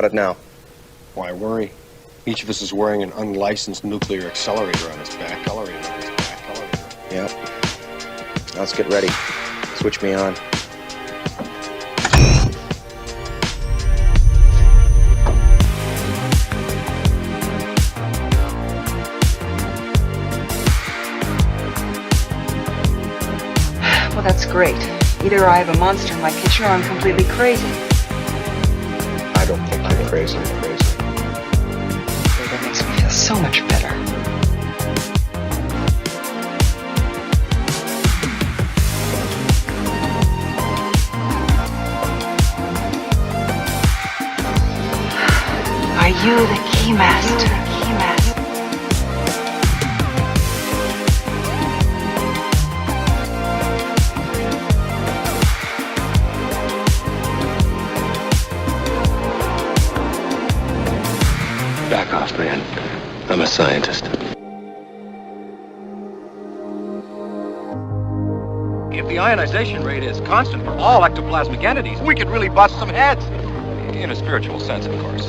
it now. Why worry? Each of us is wearing an unlicensed nuclear accelerator on his back. Yep. Now let's get ready. Switch me on. Well, that's great. Either I have a monster in my kitchen or I'm completely crazy. I don't think you're crazy. That makes me feel so much better. Are you the keymaster? Back off, man. I'm a scientist. If the ionization rate is constant for all ectoplasmic entities, we could really bust some heads. In a spiritual sense, of course.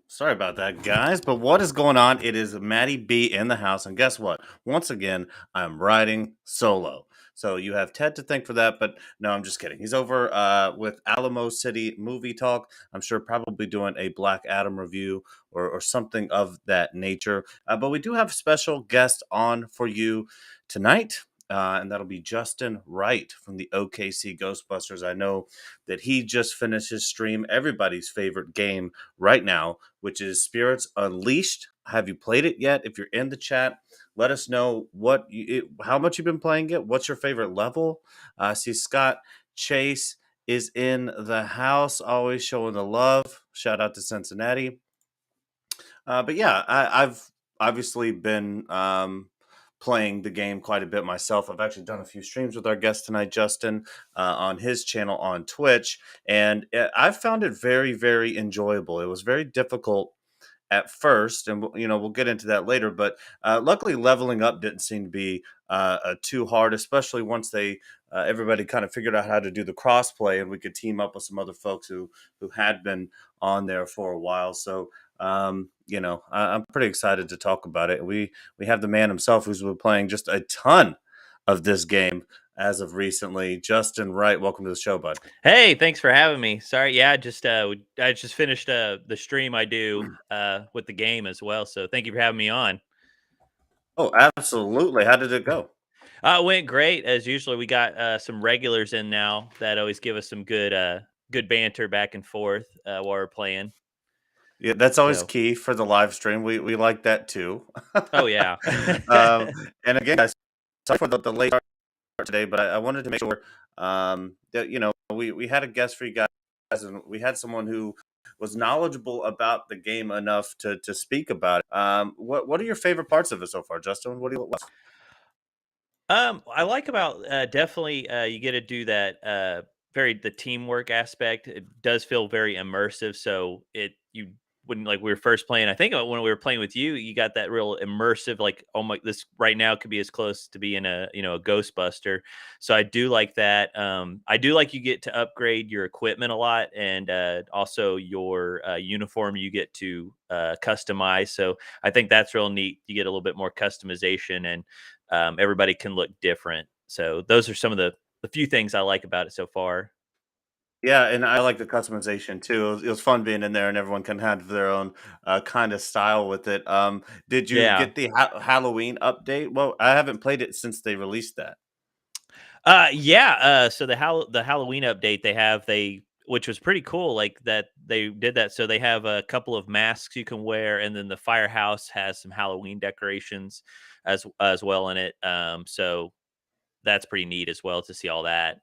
Sorry about that, guys. But what is going on? It is Maddie B in the house. And guess what? Once again, I'm riding solo. So you have Ted to thank for that. But no, I'm just kidding. He's over with Alamo City Movie Talk. I'm sure probably doing a Black Adam review or something of that nature. But we do have a special guest on for you tonight. And that'll be Justin Wright from the OKC Ghostbusters. I know that he just finished his stream, everybody's favorite game right now, which is Spirits Unleashed. Have you played it yet? If you're in the chat, let us know how much you've been playing it. What's your favorite level? See, Scott Chase is in the house, always showing the love. Shout out to Cincinnati. But yeah, I've obviously been playing the game quite a bit myself. I've actually done a few streams with our guest tonight, Justin, on his channel on Twitch, and I've found it very, very enjoyable. It was very difficult at first, and we'll get into that later. But luckily, leveling up didn't seem to be too hard, especially once everybody kind of figured out how to do the crossplay, and we could team up with some other folks who had been on there for a while. So I'm pretty excited to talk about it. We have the man himself who's been playing just a ton of this game as of recently. Justin Wright, welcome to the show, bud. Hey, thanks for having me. Sorry, yeah, I just finished the stream I do with the game as well. So thank you for having me on. Oh, absolutely. How did it go? It went great as usual. We got some regulars in now that always give us some good banter back and forth while we're playing. Yeah, that's always So, key for the live stream. We like that too. oh yeah. And again, guys, sorry for the late start today, but I wanted to make sure that we had a guest for you guys, and we had someone who was knowledgeable about the game enough to speak about it. What are your favorite parts of it so far, Justin? What do you like? I like about definitely you get to do that the teamwork aspect. It does feel very immersive. So when like we were first playing, I think when we were playing with you, you got that real immersive, like, oh my, this right now could be as close to being a Ghostbuster. So I do like that. I do like you get to upgrade your equipment a lot, and also your uniform you get to customize. So I think that's real neat. You get a little bit more customization, and everybody can look different. So those are some of the few things I like about it so far. Yeah, and I like the customization too. It was fun being in there, and everyone can have their own kind of style with it. Did you Yeah. get the Halloween update? Well, I haven't played it since they released that. Yeah. So the Halloween update which was pretty cool, like that they did that. So they have a couple of masks you can wear, and then the firehouse has some Halloween decorations as well in it. So that's pretty neat as well to see all that.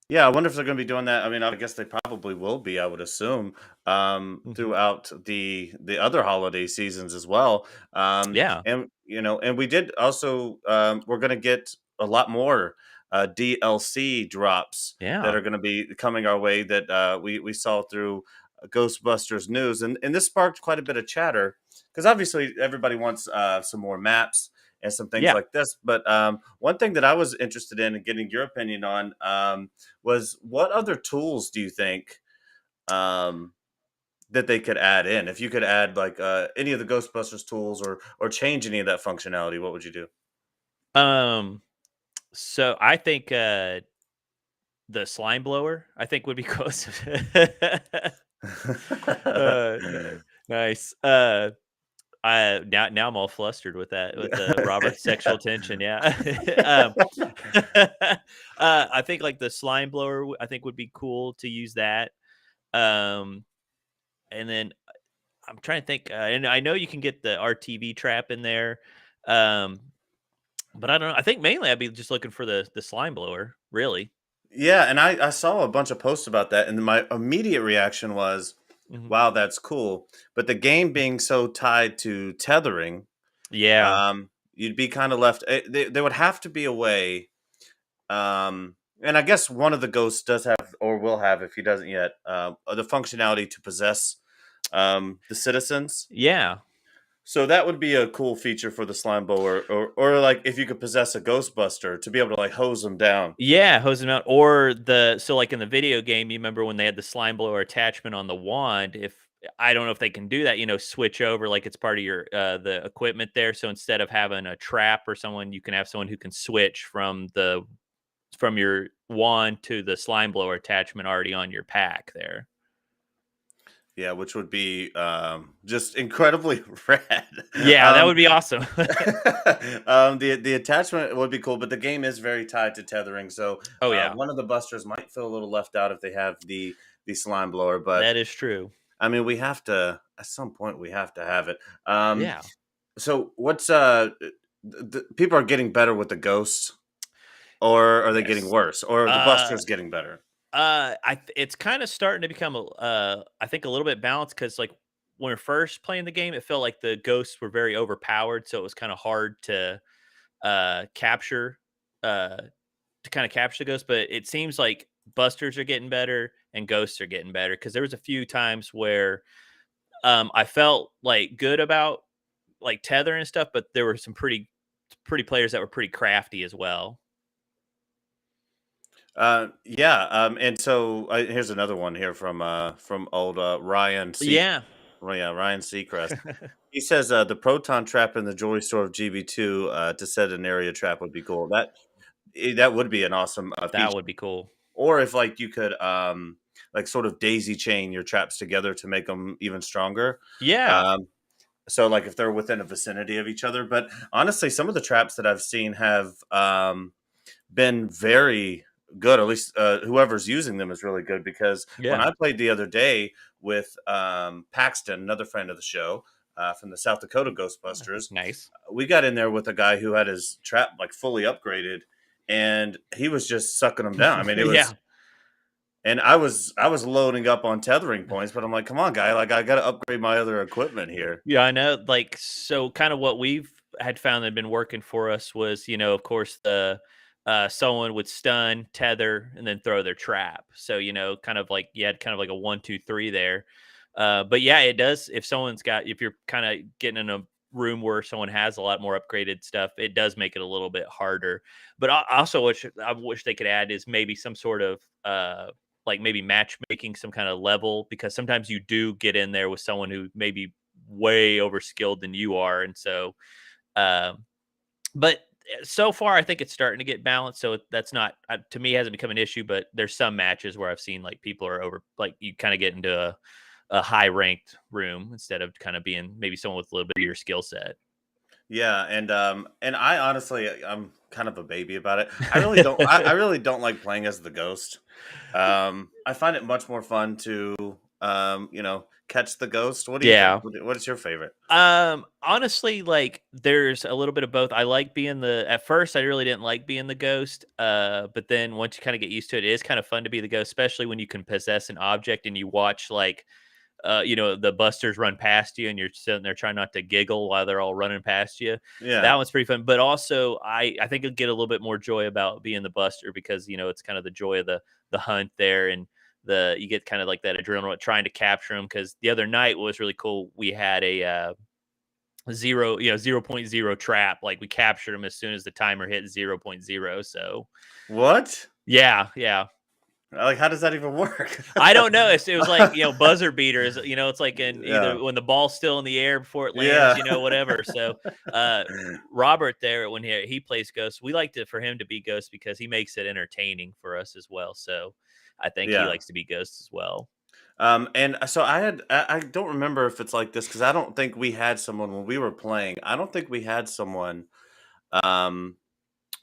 Yeah, I wonder if they're going to be doing that. I mean, I guess they probably will be. I would assume Hmm. throughout the other holiday seasons as well. Yeah. And we did also. We're going to get a lot more DLC drops that Yeah. are going to be coming our way that we saw through Ghostbusters news, and this sparked quite a bit of chatter because obviously everybody wants some more maps and some things Yeah. like this. But one thing that I was interested in and getting your opinion on was what other tools do you think um, that they could add in? If you could add like any of the Ghostbusters tools or change any of that functionality, what would you do? Um, so I think the slime blower, I think would be close. uh, nice. Now I'm all flustered with that with the Robert sexual tension. Yeah. um, I think like the slime blower, I think would be cool to use that. Um, and then I'm trying to think, and I know you can get the RTV trap in there. Um, but I don't know. I think mainly I'd be just looking for the slime blower, really. Yeah, and I saw a bunch of posts about that, and my immediate reaction was, Mhm. "Wow, that's cool." But the game being so tied to tethering, Yeah. you'd be kind of left. There would have to be a way, and I guess one of the ghosts does have, or will have, if he doesn't yet, the functionality to possess the citizens. Yeah. So that would be a cool feature for the slime blower, or like if you could possess a Ghostbuster to be able to like hose them down. Yeah, hose them out. Or so like in the video game, you remember when they had the slime blower attachment on the wand? If I don't know if they can do that, switch over like it's part of your the equipment there. So instead of having a trap or someone, you can have someone who can switch from your wand to the slime blower attachment already on your pack there. Yeah, which would be just incredibly rad. Yeah, that would be awesome. The attachment would be cool, but the game is very tied to tethering. So Oh yeah, one of the busters might feel a little left out if they have the slime blower. But that is true. I mean, we have to at some point we have to have it. Yeah. So what's people are getting better with the ghosts, or are they getting Yes. worse, or are the Uh, busters getting better? it's kind of starting to become I think a little bit balanced because like when we are first playing the game, it felt like the ghosts were very overpowered, so it was kind of hard capture uh to kind of capture the ghosts. But it seems like busters are getting better and ghosts are getting better because there was a few times where I felt like good about like tether and stuff, but there were some pretty players that were pretty crafty as well. Yeah, and so here's another one here from old Ryan C. Yeah. Well, yeah, Ryan Seacrest. He says the proton trap in the jewelry store of GB2 to set an area trap would be cool. That would be an awesome That feature. would be cool. Or if like you could like sort of daisy chain your traps together to make them even stronger. Yeah. Um, so like if they're within a vicinity of each other. But honestly, some of the traps that I've seen have been very good. At least whoever's using them is really good because when Yeah. I played the other day with Paxton, another friend of the show from the South Dakota Ghostbusters, Nice. we got in there with a guy who had his trap like fully upgraded, and he was just sucking them down. I mean, it Yeah. was. And I was loading up on tethering points, but I'm like, come on, guy, like I got to upgrade my other equipment here. Yeah, I know. Like, so kind of what we've had found that had been working for us was, of course, the someone would stun, tether, and then throw their trap. So, kind of like you had kind of like a 1, 2, 3 there. But yeah, it does. If you're kind of getting in a room where someone has a lot more upgraded stuff, it does make it a little bit harder. But also, what I wish they could add is maybe some sort of like maybe matchmaking some kind of level because sometimes you do get in there with someone who maybe way over skilled than you are, and so um but so far I think it's starting to get balanced, so that's not to me hasn't become an issue. But there's some matches where I've seen like people are over, like you kind of get into a high ranked room instead of kind of being maybe someone with a little bit of your skill set. Yeah, and I honestly I'm kind of a baby about it. I really don't like playing as the ghost. I find it much more fun to catch the ghost. What do you think? Yeah. What is your favorite? Honestly, like there's a little bit of both. I like being at first I really didn't like being the ghost. But then once you kind of get used to it, it is kind of fun to be the ghost, especially when you can possess an object and you watch like the busters run past you and you're sitting there trying not to giggle while they're all running past you. That Yeah. one's pretty fun. But also I think you'll get a little bit more joy about being the buster because it's kind of the joy of the hunt there, and you get kind of like that adrenaline trying to capture them. Because the other night was really cool. We had zero, 0.0 trap. Like we captured him as soon as the timer hit 0.0. So What? yeah. Like, how does that even work? I don't know. It was like, buzzer beaters. It's like in Yeah. either when the ball's still in the air before it lands, Yeah. whatever. So, uh, Robert there when he plays Ghost, we like to for him to be Ghost because he makes it entertaining for us as well. So, I think he Yeah. likes to be Ghost as well. And so I don't remember if it's like this because I don't think we had someone when we were playing. I don't think we had someone um,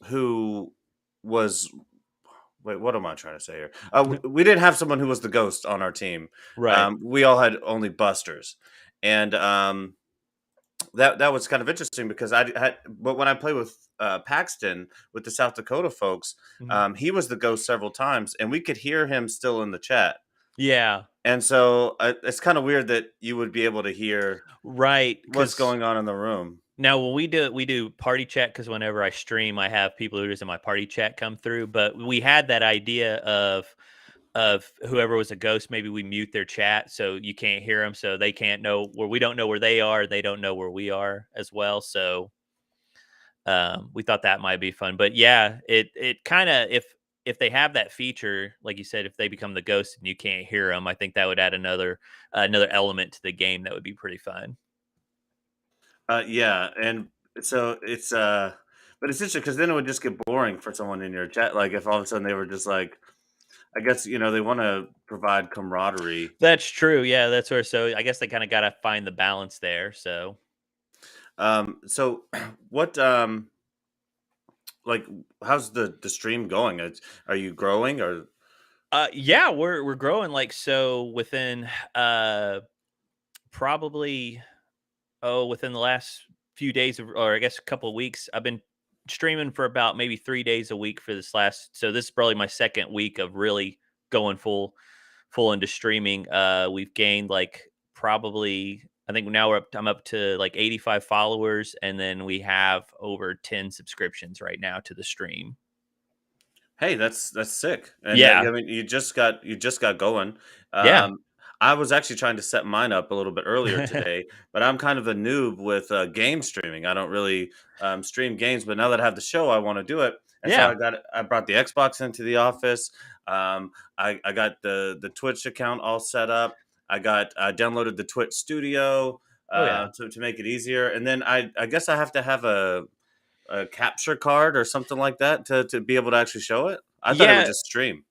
who was. Wait, what am I trying to say here? We didn't have someone who was the ghost on our team. Right. We all had only busters, and that was kind of interesting because I had. But when I played with Paxton with the South Dakota folks, Mhm. he was the ghost several times, and we could hear him still in the chat. Yeah. And so it's kind of weird that you would be able to hear Right. what's Because going on in the room. now when we do party chat because whenever I stream, I have people who are just in my party chat come through. But we had that idea of whoever was a ghost, maybe we mute their chat so you can't hear them, so they can't know where we don't know where they are, they don't know where we are as well. So we thought that might be fun. But yeah, it kind of if they have that feature, like you said, if they become the ghost and you can't hear them, I think that would add another element to the game that would be pretty fun. Yeah, and so but it's interesting because then it would just get boring for someone in your chat. Like if all of a sudden they were just like, I guess they want to provide camaraderie. That's true. Yeah, that's where. So I guess they kind of got to find the balance there. So So what like how's the stream going? Are you growing or yeah, we're growing like so within probably within the last few days or I guess a couple of weeks. I've been streaming for about maybe 3 days a week for this last. So this is probably my second week of really going full into streaming. We've gained like probably I think now I'm up to like 85 followers, and then we have over 10 subscriptions right now to the stream. Hey, that's sick. And Yeah, I mean, you just got going. yeah, Um, I was actually trying to set mine up a little bit earlier today, but I'm kind of a noob with game streaming. I don't really stream games, but now that I have the show, I want to do it. And so yeah. I brought the Xbox into the office. I got the Twitch account all set up. I downloaded the Twitch Studio Oh yeah. to make it easier. And then I guess I have to have a capture card or something like that to be able to actually show it? I thought it would Yeah, just stream.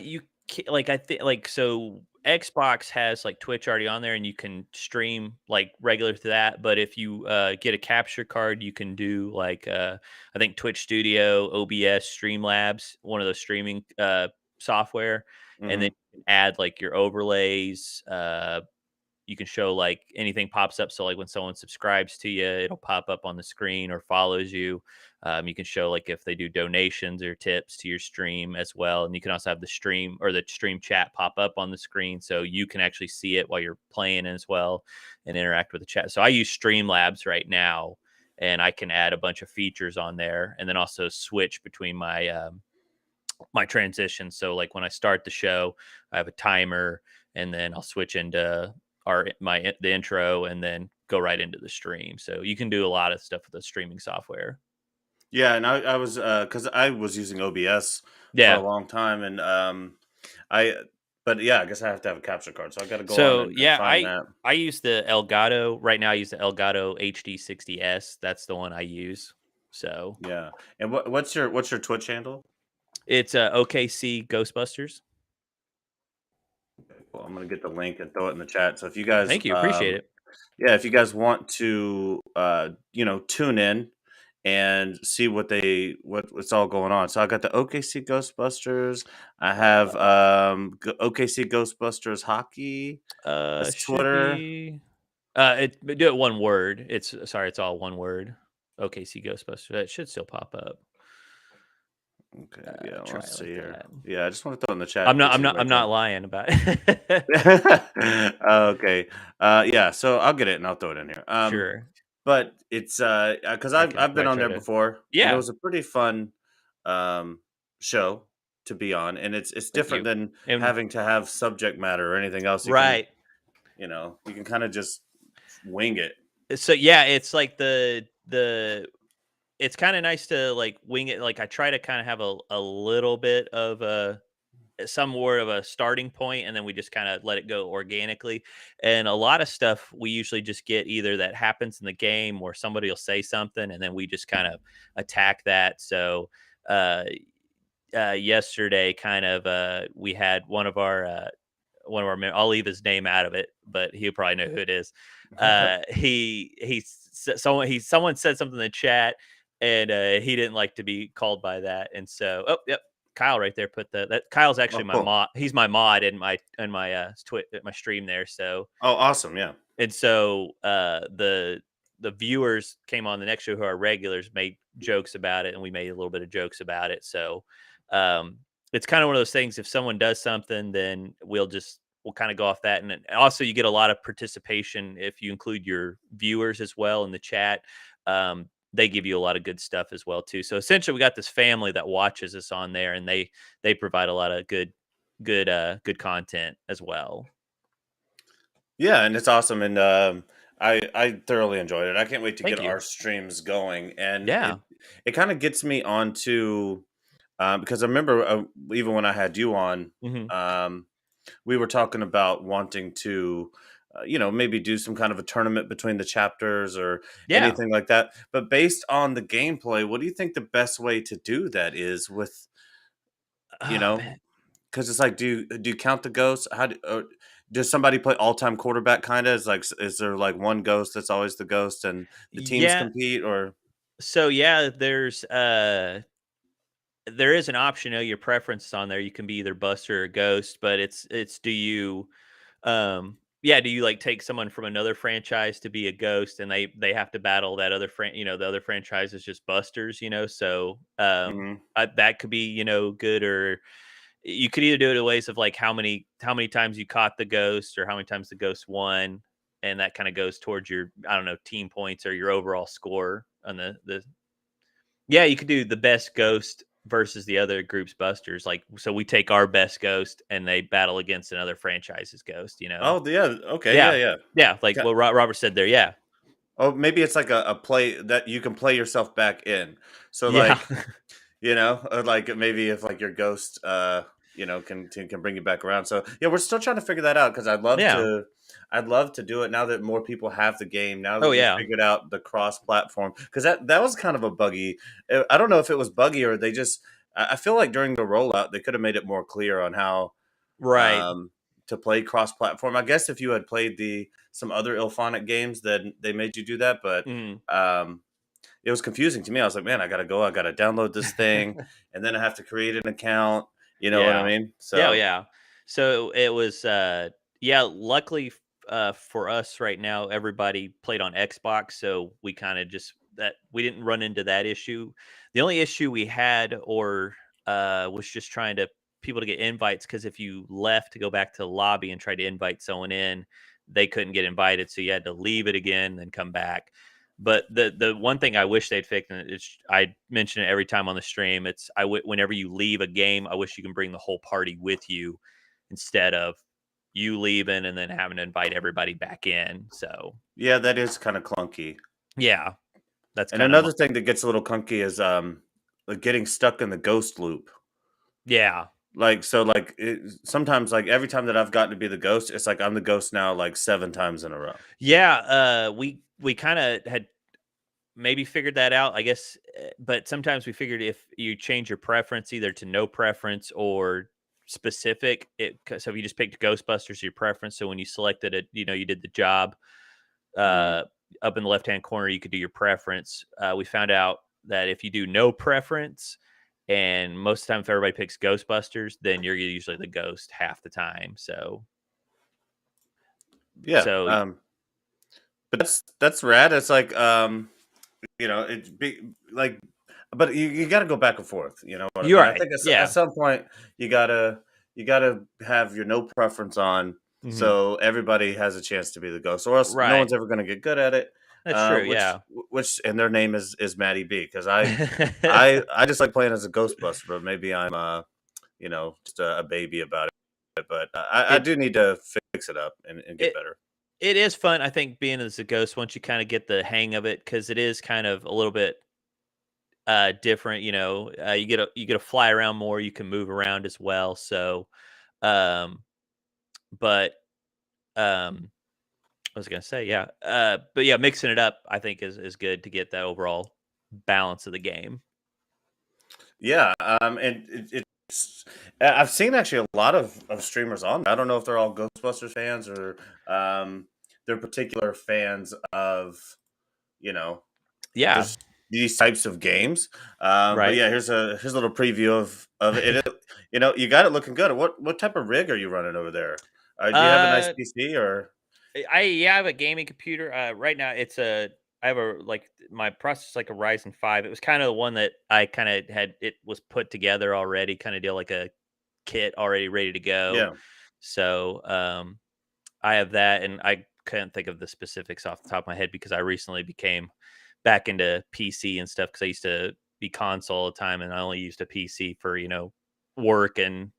you like I think like so Xbox has like Twitch already on there, and you can stream like regular to that. But if you get a capture card, you can do like I think Twitch Studio, OBS, Streamlabs, one of those streaming software, and then Mhm. you can add like your overlays. You can show like anything pops up. So like when someone subscribes to you, it'll pop up on the screen or follows you. You can show like if they do donations or tips to your stream as well. And you can also have the stream or the stream chat pop up on the screen so you can actually see it while you're playing as well and interact with the chat. So I use Streamlabs right now, and I can add a bunch of features on there and then also switch between my transitions. So like when I start the show, I have a timer, and then I'll switch into the intro and then go right into the stream. So you can do a lot of stuff with the streaming software. Yeah, and I was because I was using OBS for a Yeah. long time, and I but yeah, I guess I have to have a capture card, so I got to go on So and yeah, find that. I use the Elgato right now. I use the Elgato HD60S. That's the one I use. So Yeah, and what's your Twitch handle? it's OKC Ghostbusters. Well, I'm gonna get the link and throw it in the chat. So if you guys Thank you. Appreciate it. yeah, if you guys want to tune in and see what's all going on. So I got the OKC Ghostbusters. I have OKC Ghostbusters hockey. That's Should Twitter. be do it one word. It's sorry, it's all one word. OKC Ghostbusters. That should still pop up. Okay, yeah, Try it let's see like here. that. Yeah, I just want to throw it in the chat I'm in not. case I'm not. I'm anybody's not on. lying about it. Okay. Yeah, so I'll get it and I'll throw it in here. Sure. But it's because I I've been might on try there to. before and it Yeah. was a pretty fun um show to be on, and it's Thank different you. than And having to have subject matter or anything else. right. You can kind of just wing it. So yeah, it's like the it's kind of nice to like wing it. Like I try to kind of have a little bit of a some more of a starting point, and then we just kind of let it go organically. And a lot of stuff we usually just get either that happens in the game or somebody will say something, and then we just kind of attack that. So uh yesterday kind of we had I'll leave his name out of it, but he'll probably know who it is. Someone said something in the chat, and he didn't like to be called by that, and so yep, Kyle right there put that Kyle's Oh, actually my cool. mod. He's my mod in my my stream there. So Oh, awesome. Yeah. and so the viewers came on the next show who are regulars made jokes about it, and we made a little bit of jokes about it. So um, it's kind of one of those things. If someone does something, then we'll kind of go off that. And then also, you get a lot of participation if you include your viewers as well in the chat. They give you a lot of good stuff as well too. So essentially, we got this family that watches us on there, and they provide a lot of good content as well. Yeah, and it's awesome, and I thoroughly enjoyed it. I can't wait to Thank get you. our streams going, and Yeah. it kind of gets me onto because I remember even when I had you on, Hmm. um, we were talking about wanting to. Maybe do some kind of a tournament between the chapters or Yeah. anything like that. But based on the gameplay, what do you think the best way to do that is with, you Oh know, man. because it's like, do you count the ghosts? Does somebody play all time quarterback? Kind of is like, is there like one ghost that's always the ghost, and the teams Yeah. compete? Or So yeah, there is an option, your preference on there. You can be either Buster or Ghost, but it's do you yeah, do you like take someone from another franchise to be a Ghost, and they have to battle that other the other franchise is just Busters, so Mhm. that could be, good. Or you could either do it in ways of like how many times you caught the ghost or how many times the ghost won, and that kind of goes towards your, I don't know, team points or your overall score on the yeah, you could do the best ghost versus the other group's busters. Like, so we take our best ghost and they battle against another franchise's ghost. Oh yeah, okay, yeah, Yeah. yeah. Yeah, like Ca- what Robert said there. Yeah. Oh, maybe it's like a play that you can play yourself back in. So Yeah. like, like maybe if like your ghost, can bring you back around. So yeah, we're still trying to figure that out because Yeah. I'd love to do it now that more people have the game. Now Oh that we yeah. figured out the cross platform, because that was kind of a buggy. I don't know if it was buggy or they just. I feel like during the rollout they could have made it more clear on how Right. um, to play cross platform. I guess if you had played some other Ilphonic games, then they made you do that, but. Mhm. Um, it was confusing to me. I was like, man, I gotta download this thing, and then I have to create an account. You know what I Yeah. mean? Yeah, So yeah. So it was yeah, luckily for us right now everybody played on Xbox, so we kind of just that we didn't run into that issue. The only issue we had or was just trying to people to get invites, cuz if you left to go back to the lobby and try to invite someone in, they couldn't get invited, so you had to leave it again and then come back. But the one thing I wish they'd fixed, and it's I mention it every time on the stream. It's whenever you leave a game, I wish you can bring the whole party with you instead of you leaving and then having to invite everybody back in. So yeah, that is kind of clunky. yeah, that's And kind of another thing that gets a little clunky is like getting stuck in the ghost loop. yeah, Like so, like sometimes, like every time that I've gotten to be the ghost, it's like I'm the ghost now, like 7 times in a row. yeah. We kind of had maybe figured that out, I guess. But sometimes we figured if you change your preference either to no preference or specific, so if you just picked Ghostbusters your preference, so when you selected it, you did the job. Mhm. Uh, Up in the left hand corner, you could do your preference. We found out that if you do no preference, and most of the time, if everybody picks Ghostbusters, then you're usually the ghost half the time. So, Yeah, so but that's rad. It's like it's big like, but you got to go back and forth. You know what I you're mean? I right. think at Yeah. some point you gotta have your no preference on, Hmm. so everybody has a chance to be the ghost, or else no Right. one's ever going to get good at it. That's true. Which Yeah. which and their name is Maddie B, because I just like playing as a Ghostbuster, but maybe I'm just a baby about it. But I it do need to fix it up and get it better. It is fun, I think, being as a ghost once you kind of get the hang of it, because it is kind of a little bit different. You get to fly around more, you can move around as well. So, um, but I was gonna say, yeah, but yeah, mixing it up, I think is good to get that overall balance of the game. Yeah, and it's I've seen actually a lot of streamers on. I don't know if they're all Ghostbusters fans or um, they're particular fans of you know Yeah, this these types of games. But right. yeah, here's a little preview of it. You got it looking good. What type of rig are you running over there? Do you have a nice uh, PC or? I have a gaming computer. Right now, I have a like my processor like a Ryzen 5. It was kind of the one that I kind of had. It was put together already, kind of deal like a kit already ready to go. Yeah, So I have that, and I couldn't think of the specifics off the top of my head because I recently became back into PC and stuff because I used to be console all the time, and I only used a PC for work and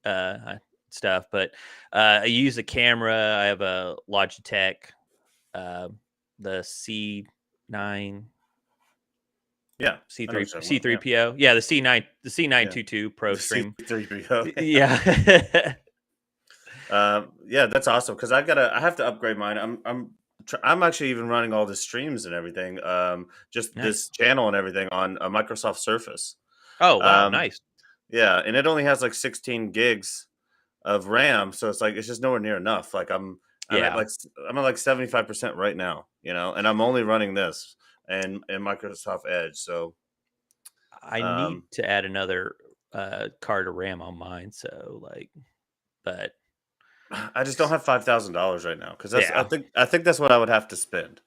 uh, stuff. But I use a camera. I have a Logitech, uh, the C9 yeah. I know C3 what you're talking about. Yeah, C3PO. Yeah, the yeah. C922 Pro The Stream. C3PO. Yeah. Yeah, that's awesome because I have to upgrade mine. I'm actually even running all the streams and everything. Just Nice. this channel and everything on a Microsoft Surface. Oh wow, Um, nice. yeah, and it only has like 16 gigs of RAM, so it's like it's just nowhere near enough. Like Yeah. I'm at like 75% right now, and I'm only running this and Microsoft Edge. So I need um, to add another card of RAM on mine. So but I just don't have $5,000 right now because that's yeah, I think that's what I would have to spend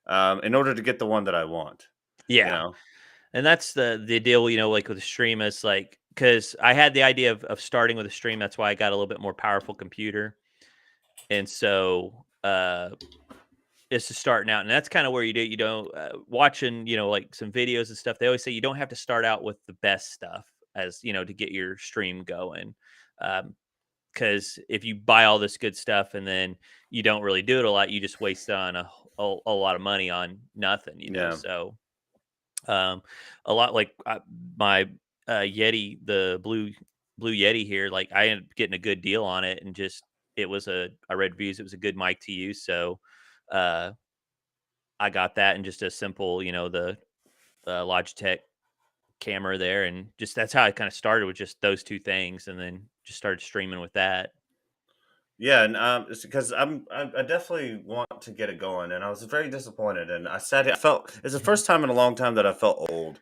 in order to get the one that I want. You yeah. know, And that's the deal, like with the stream is like, because I had the idea of starting with a stream. That's why I got a little bit more powerful computer. And so, it's just starting out. And that's kind of where watching, like some videos and stuff. They always say you don't have to start out with the best stuff to get your stream going. Because if you buy all this good stuff and then you don't really do it a lot, you just waste on a lot of money on nothing. yeah. So, um, a lot like my Yeti, the blue Yeti here. Like I ended up getting a good deal on it, and just I read reviews. It was a good mic to use, so uh, I got that, and just a simple, the Logitech camera there, and just that's how I kind of started with just those two things, and then just started streaming with that. Yeah, and it's because I definitely want to get it going, and I was very disappointed. And I said I felt it's the first time in a long time that I felt old.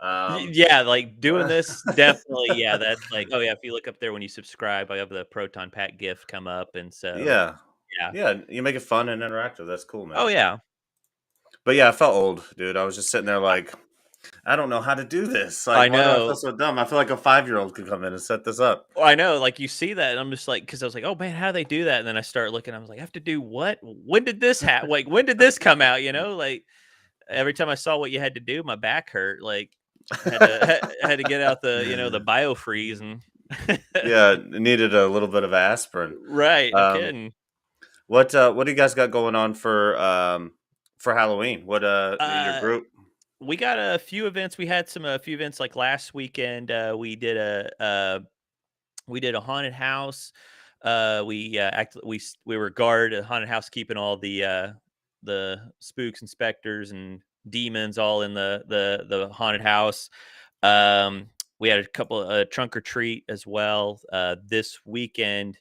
Um, Yeah, like doing this definitely. Yeah, that's like, oh yeah. If you look up there when you subscribe, I have the Proton Pack gift come up, and so yeah, yeah. yeah, you make it fun and interactive. That's cool, Oh man. yeah, But yeah, I felt old, dude. I was just sitting there like, I don't know how to do this. Like, I why do I feel know. so dumb? I feel like a 5-year-old could come in and set this up. Well, I know, like, you see that, and I'm just like, because I was like, "Oh, man, how do they do that?" And then I start looking, I was like, "I have to do what? When did this happen? Like, when did this come out?" Like, every time I saw what you had to do, my back hurt, like, had to had to get out the biofreeze and Yeah, it needed a little bit of aspirin. Right, no Um, kidding. what do you guys got going on for Halloween? What your Uh, group? we got a few events. We had a few events, like, last weekend. We did a haunted house. We were guard at a haunted house, keeping all the spooks and specters and demons all in the haunted house. We had a couple trunk or treat as well. This weekend,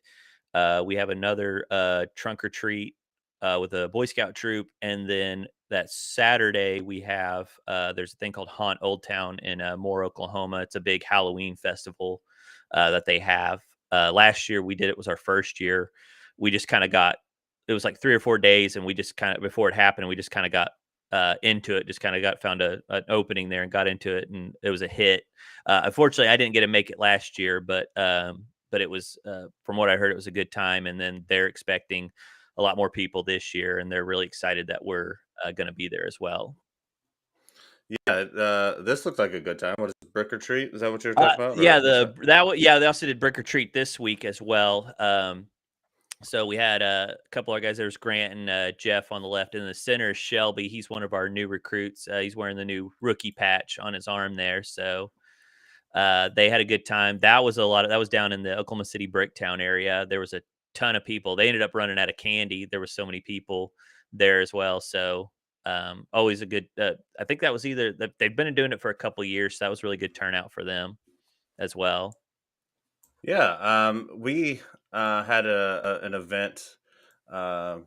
we have another trunk or treat with a Boy Scout troop, and then that Saturday we have there's a thing called Haunt Old Town in Moore, Oklahoma. It's a big Halloween festival that they have. Last year we did it was our first year. We just kind of got it was like 3 or 4 days, and we just kind of before it happened, we just kind of got into it. Just kind of got found an opening there and got into it, and it was a hit. Unfortunately, I didn't get to make it last year, but it was from what I heard, it was a good time. And then they're expecting a lot more people this year, and they're really excited that we're going to be there as well. Yeah, this looked like a good time. What is it, brick or treat? Is that what you're talking about? Yeah, Or what's that? they also did brick or treat this week as well. So we had a couple of guys. There's Grant and Jeff on the left, and in the center is Shelby. He's one of our new recruits. He's wearing the new rookie patch on his arm there. So they had a good time. That was that was down in the Oklahoma City Bricktown area. There was a ton of people. They ended up running out of candy. There was so many people there as well. So always a good. I think that was either that they've been doing it for a couple years. So that was really good turnout for them as well. Yeah, we had an event. Uh,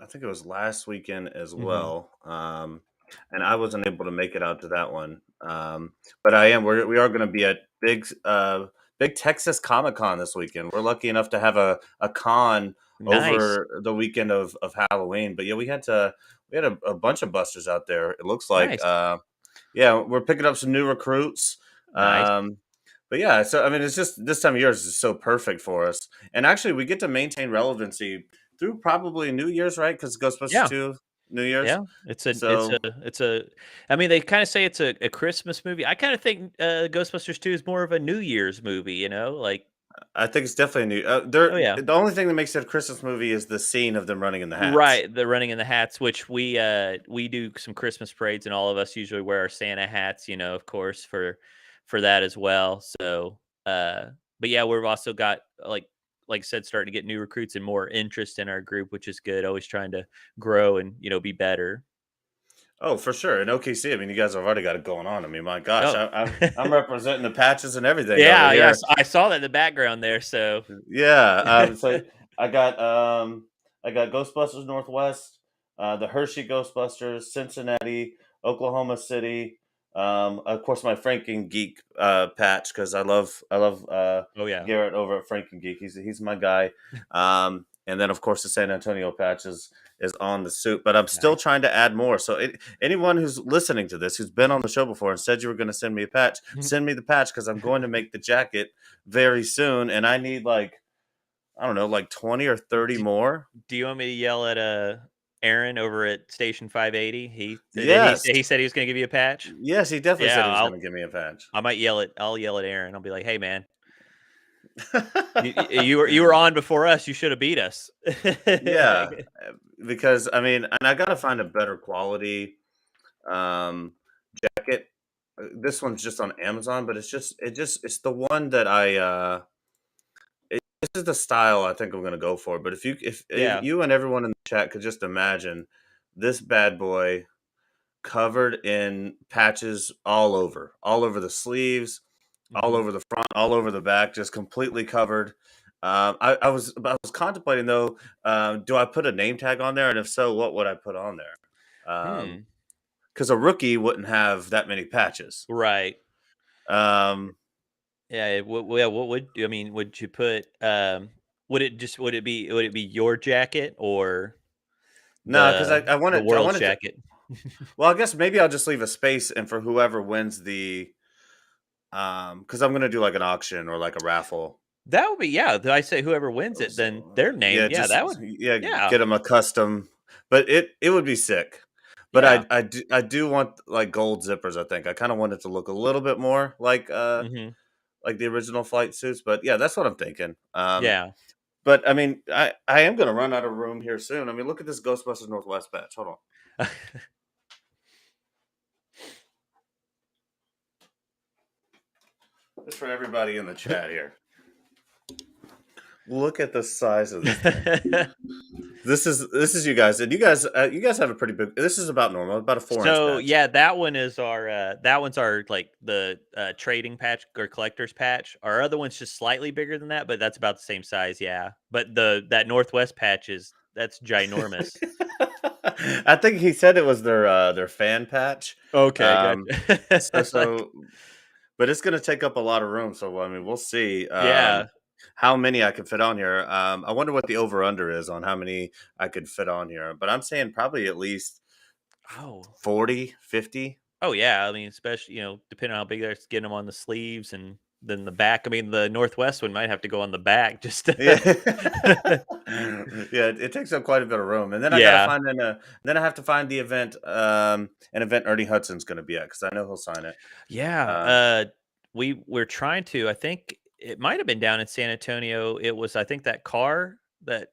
I think it was last weekend as Hmm. well, and I wasn't able to make it out to that one. But I am. We are going to be at Big Texas Comic Con this weekend. We're lucky enough to have a con Nice, over the weekend of Halloween. But yeah, we had a bunch of busters out there. It looks like. nice, Yeah, we're picking up some new recruits. nice. But yeah, so I mean, it's just this time of year is just so perfect for us, and actually, we get to maintain relevancy through probably New Year's, right? Because Ghostbusters Yeah. 2, New Year's. Yeah, So it's a. I mean, they kind of say it's a Christmas movie. I kind of think Ghostbusters 2 is more of a New Year's movie. Like, I think it's definitely new. oh yeah, The only thing that makes it a Christmas movie is the scene of them running in the hats. right. The running in the hats, which we do some Christmas parades, and all of us usually wear our Santa hats. Of course for that as well. So, uh, but yeah, we've also got like I said, starting to get new recruits and more interest in our group, which is good. Always trying to grow and be better. Oh, for sure. In OKC, I mean, you guys have already got it going on. I mean, my gosh, Oh. I'm representing the patches and everything over Yeah, here. yes, I saw that in the background there, so Yeah. So I got I got Ghostbusters Northwest, the Hershey Ghostbusters, Cincinnati, Oklahoma City. Of course, my Franken Geek patch because I love Oh, yeah. Garrett over at Franken Geek. He's my guy. And then of course the San Antonio patch is on the suit, but I'm still Nice. trying to add more. So anyone who's listening to this, who's been on the show before and said you were going to send me a patch, send me the patch because I'm going to make the jacket very soon, and I need like I don't know, like 20 or 30 Do more. do you want me to yell at, Aaron over at Station 580? Yes. He said he was gonna give you a patch? Yes, he definitely said Yeah, he was going to give me a patch. I'll yell at Aaron. I'll be like, "Hey, man, you were on before us, you shoulda beat us." Yeah, because I mean, and I got to find a better quality um jacket. This one's just on Amazon, but it's the one that this is the style I think I'm going to go for. But if Yeah. you and everyone in the chat could just imagine this bad boy covered in patches all over the sleeves, all Mhm. over the front, all over the back, just completely covered. I was contemplating though, do I put a name tag on there, and if so, what would I put on there? Hmm. Because a rookie wouldn't have that many patches. Right. Um, Yeah, what would I mean, would you put, would it be your jacket or no, because the I world's wanted to. jacket? Well, I guess maybe I'll just leave a space, and for whoever wins the, because I'm gonna do like an auction or like a raffle. That would be, yeah, I say whoever wins it, then So, their yeah, name. Yeah, just that would, yeah, yeah, get them a custom, but it would be sick. But yeah. I do want like gold zippers. I think I kind of want it to look a little bit more Mhm. like the original flight suits. But yeah, that's what I'm thinking. Yeah. But I mean, I am gonna run out of room here soon. I mean, look at this Ghostbusters Northwest patch. Hold on, just for everybody in the chat here. Look at the size of this thing. This is you guys, and you guys have a pretty big. This is about normal, about a 4 inch So, patch. yeah, that one is our, that one's our, like, the, trading patch or collector's patch. Our other one's just slightly bigger than that, but that's about the same size, yeah. But that Northwest patch that's ginormous. I think he said it was their fan patch. Okay, Um, so gotcha. so, but it's going to take up a lot of room. So I mean, we'll see Yeah. how many I can fit on here. I wonder what the over under is on how many I could fit on here. But I'm saying probably at least Oh. 40, 50. Oh, yeah, I mean, especially, depending on how big they're getting them on the sleeves and then the back. I mean, the Northwest one might have to go on the back just Yeah, to yeah. It takes up quite a bit of room, and then I got to Yeah. find then I have to find the event, an event Ernie Hudson's going to be at because I know he'll sign it. Yeah, Um, we're trying to, I think it might have been down in San Antonio. It was, I think, that car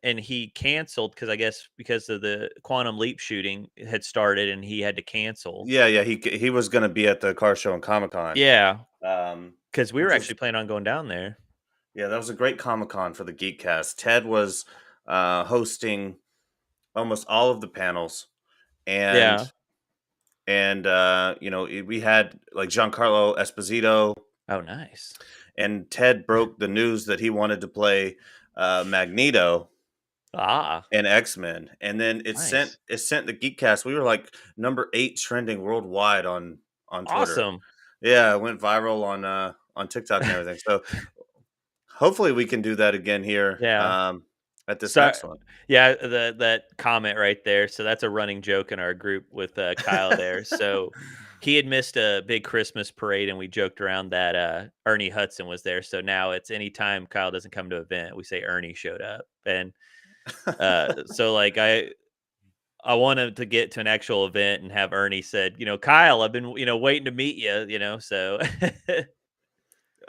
and he canceled because I guess because of the Quantum Leap shooting had started and he had to cancel. Yeah, yeah, he was gonna be at the car show and Comic Con, Yeah, um, because we were which was actually planning on going down there. yeah, that was a great Comic Con for the Geekcast. Ted was hosting almost all of the panels, and Yeah. we had like Giancarlo Esposito, Oh, nice. and Ted broke the news that he wanted to play Magneto Ah, and X-Men, and then nice. it sent the Geekcast. We were like number 8 trending worldwide on Twitter. Awesome. Yeah, it went viral on TikTok and everything. So hopefully we can do that again here Yeah. at this So next one. yeah, that comment right there. So that's a running joke in our group with Kyle there. So he had missed a big Christmas parade, and we joked around that Ernie Hudson was there. So now it's anytime Kyle doesn't come to an event, we say Ernie showed up. And so like I wanted to get to an actual event and have Ernie said, Kyle, I've been waiting to meet you. So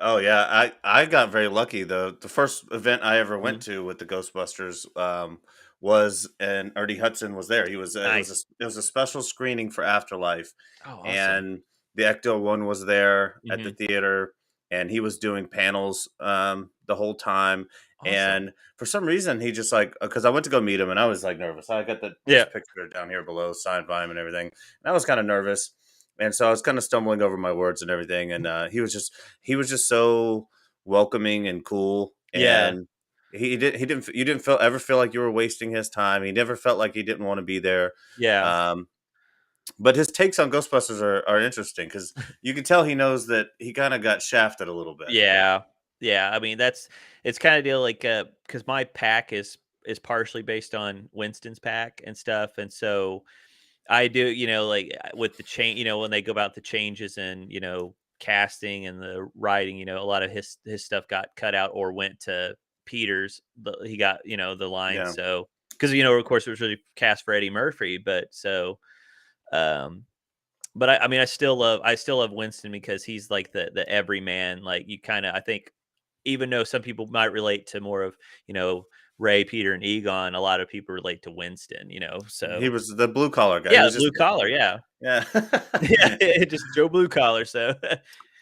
Oh yeah, I got very lucky. The first event I ever went Mhm. to with the Ghostbusters was, and Ernie Hudson was there. He was Nice. it was a special screening for Afterlife, Oh, awesome. and the Ecto one was there at the Hmm. theater, and he was doing panels the whole time. Awesome. And for some reason, he just like, because I went to go meet him, and I was like nervous. I got his Yeah. picture down here below, signed by him and everything, and I was kind of nervous. And so I was kind of stumbling over my words and everything, and he was just so welcoming and cool, Yeah. and he didn't you didn't feel ever feel like you were wasting his time. He never felt like he didn't want to be there. Yeah. Um, but his takes on Ghostbusters are interesting because you can tell he knows that he kind of got shafted a little bit. Yeah. Yeah, I mean, it's kinda deal like, because my pack is partially based on Winston's pack and stuff, and so I do, like, with the change when they go about the changes and, casting and the writing, a lot of his stuff got cut out or went to Peters, but he got, the line, Yeah, so because, of course, it was really cast for Eddie Murphy, um but I mean, I still love Winston because he's like the everyman. Like you kind of, I think, even though some people might relate to more of you know Ray, Peter, and Egon, a lot of people relate to Winston. he So was the blue collar guy. He yeah, was just blue collar, yeah, yeah. yeah, just Joe Blue Collar. So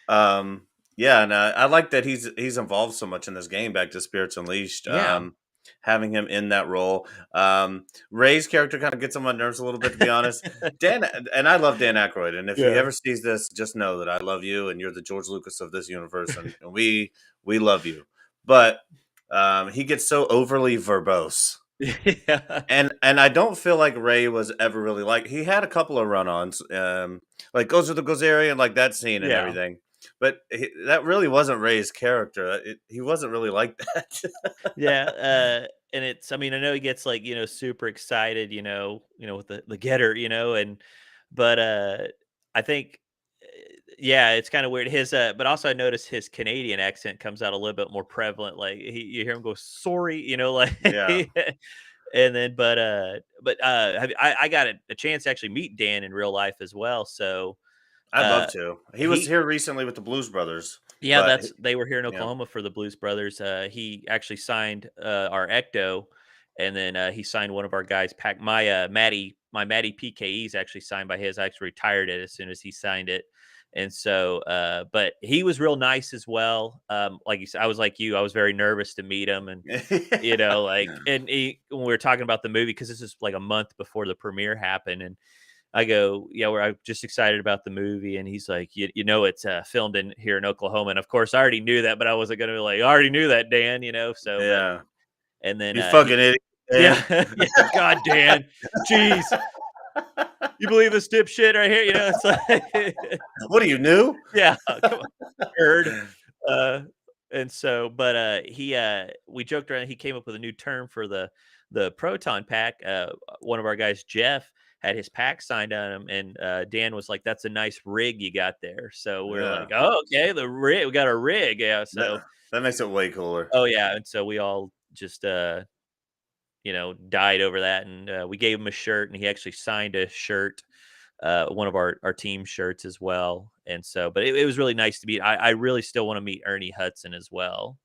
Um, yeah, and I like that he's involved so much in this game. Back to Spirits Unleashed, yeah, having him in that role. Ray's character kind of gets on my nerves a little bit, to be honest. Dan, and I love Dan Aykroyd, and if he yeah, ever sees this, just know that I love you, and you're the George Lucas of this universe, and we love you. But he gets so overly verbose. yeah, And I don't feel like Ray was ever really like, he had a couple of run-ons, like Goes to the Gozerian, like that scene and yeah. everything. But that really wasn't Ray's character. He wasn't really like that. Yeah, and it's I mean, I know he gets like, super excited, with the getter, but I think yeah, it's kind of weird. His but also I noticed his Canadian accent comes out a little bit more prevalent. Like you hear him go, sorry, like Yeah, and then I got a chance to actually meet Dan in real life as well. So I'd love uh to. He was he here recently with the Blues Brothers, yeah, but they were here in yeah, Oklahoma for the Blues Brothers. He actually signed our Ecto, and then he signed one of our guys. Pack my Matty PKE is actually signed by his. I actually retired it as soon as he signed it, and so but he was real nice as well. Like you said, I was like you. I was very nervous to meet him, and when we were talking about the movie because this is like a month before the premiere happened, and I go, yeah, we're I'm just excited about the movie, and he's like, it's filmed in here in Oklahoma, and of course I already knew that, but I wasn't gonna be like, I already knew that, Dan, So, but yeah. and then You fucking he, idiot. yeah, Dan. yeah, God, Dan, jeez, you believe this dipshit right here? It's like, What are you new? yeah, come on, nerd. Uh, and so, but we joked around. He came up with a new term for the proton pack. One of our guys, Jeff, had his pack signed on him, and Dan was like, "That's a nice rig you got there." So we're like, Yeah, "Oh, okay, the rig. We got a rig, yeah." So, that makes it way cooler. oh yeah, and so we all just died over that, and we gave him a shirt, and he actually signed a shirt, one of our team shirts as well. And so, but it was really nice to meet. I really still want to meet Ernie Hudson as well.